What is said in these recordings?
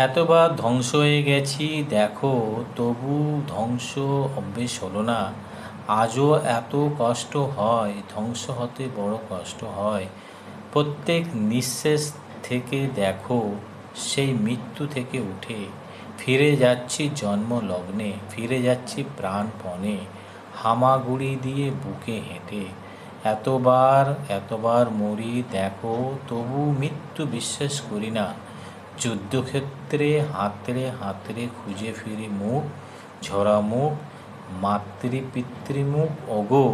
এতবার ধ্বংস হয়ে গেছি দেখো, তবু ধ্বংস অভ্যেস হলো না। আজও এত কষ্ট হয়, ধ্বংস হতে বড় কষ্ট হয়। প্রত্যেক নিঃশেষ থেকে দেখো, সেই মৃত্যু থেকে উঠে ফিরে যাচ্ছি জন্মলগ্নে, ফিরে যাচ্ছি প্রাণপণে, হামাগুড়ি দিয়ে বুকে হেঁটে। এতবার এতবার মরি দেখো, তবু মৃত্যু বিশ্বাস করি না। যুদ্ধক্ষেত্রে হাতড়ে হাতড়ে খুঁজে ফিরি মুখ, ঝরা মুখ, মাতৃপিতৃমুখ। ওগো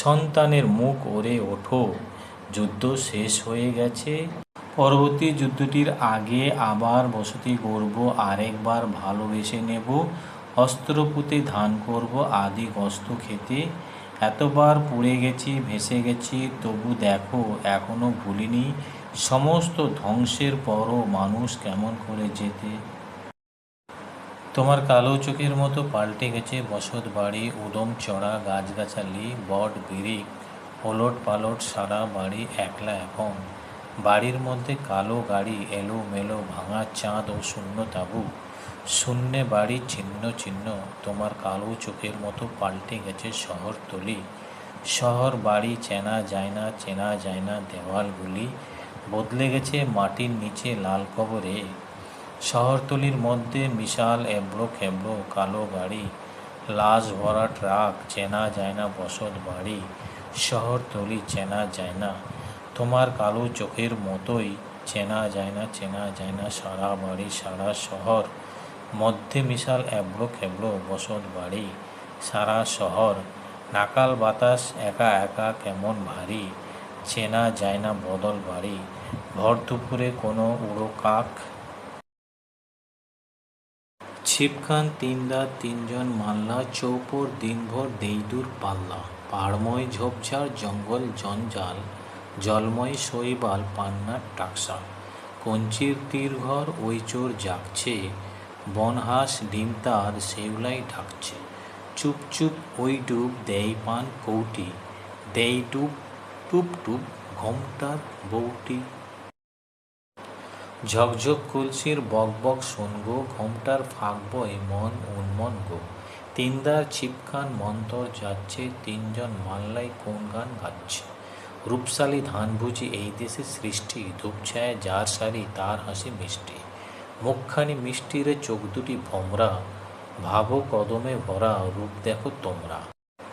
সন্তানের মুখ, ওরে ওঠো, যুদ্ধ শেষ হয়ে গেছে। পরবর্তী যুদ্ধটির আগে আবার বসতি গড়ব, আরেকবার ভালোবেসে নেব, অস্ত্র পুঁতে ধান করব আদি গস্ত খেতে। এতবার পুড়ে গেছি, ভেসে গেছি, তবু দেখো এখনো ভুলিনি। সমস্ত ধ্বংসের পরও মানুষ কেমন করে যেতে। তোমার কালো চোখের মতো পাল্টে গেছে বসত বাড়ি, উদম চড়া গাছগাছালি, বট বিরিখ, ওলট পালট সারা বাড়ি একলা এখন। বাড়ির মধ্যে কালো গাড়ি, এলো মেলো ভাঙা চাঁদ ও শূন্য তাঁবু। শূন্যে বাড়ি ছিন্ন ছিন্ন। তোমার কালো চোখের মতো পাল্টে গেছে শহরতলি। শহর বাড়ি চেনা যায় না, চেনা যায় না দেওয়ালগুলি। বদলে গেছে মাটির নিচে লাল কবরে। শহরতলির মধ্যে বিশাল এবড়ো খেবড়ো কালো গাড়ি, লাশ ভরা ট্রাক, চেনা যায় না বসত বাড়ি। শহরতলি চেনা যায় না, তোমার কালো চোখের মতোই চেনা যায় না, চেনা যায় না সারা বাড়ি সারা শহর। মধ্যে বিশাল এবড়ো খেবড়ো বসত বাড়ি, সারা শহর। নাকাল বাতাস একা একা কেমন ভারী, চেনা যায় না বদল বাড়ি। ভর দুপুরে কোনো উড়ো কাক। ছিপখান তিনদার তিনজন মাল্লা, চৌপর দিনভর দেইদুর পাল্লা। পাড়ময় ঝোপঝাড় জঙ্গল জঞ্জাল, জলময় শৈবাল পান্নার টাকসা। কঞ্চির তীরঘর ওই চোর জাগছে, বনহাঁস ডিম তার শেওলাই ঢাকছে। চুপ চুপ ওই ডুব দেয় পান কৌটি, দেয় ডুব টুপ টুপ ঘোমটার বউটি। ঝকঝক কলসির বকবক শোন গো, ঘোমটার ফাঁক বয় মন উন্মন গো। তিনদার ছিপখান মন্তর যাচ্ছে, তিনজন মাল্লাই কোন গান গাচ্ছে। রূপশালী ধান বুঝি এই দেশে সৃষ্টি, ধূপছায়া যার শাড়ি তার হাসি মিষ্টি। মুখখানি মিষ্টি রে চোখ দুটি ভমরা, ভাবো কদমে ভরা রূপ দেখো তোমরা।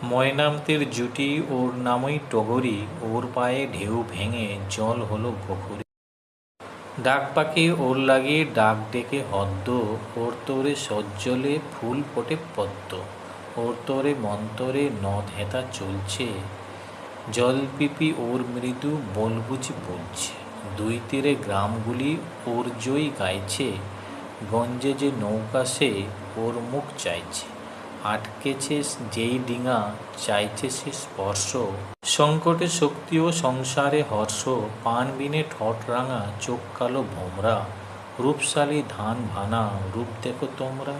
ময়নামতির জুটি ওর নামই টগরি, ওর পায়ে ঢেউ ভেঙে জল হলো গোখরি। ডাক পাখি ওর লাগে ডাক ডেকে হদ্দ, ওর তোরে সজ্জলে ফুল ফোটে পদ্ম। ওর তোরে মন্তরে নদ হেতা চলছে, জলপিপি ওর মৃদু বোল বুঝি বলছে। দুই তীরে গ্রামগুলি ওর জয়ী গাইছে, গঞ্জে যে নৌকা সে ওর মুখ চাইছে। আটকেছে যেই ডিঙা চাইছে সে স্পর্শ, সংকটে শক্তি ও সংসারে হর্ষ। পান বিনে ঠট রাঙা চোখ কালো ভোমরা, রূপশালী ধান ভানা রূপ দেখো তোমরা।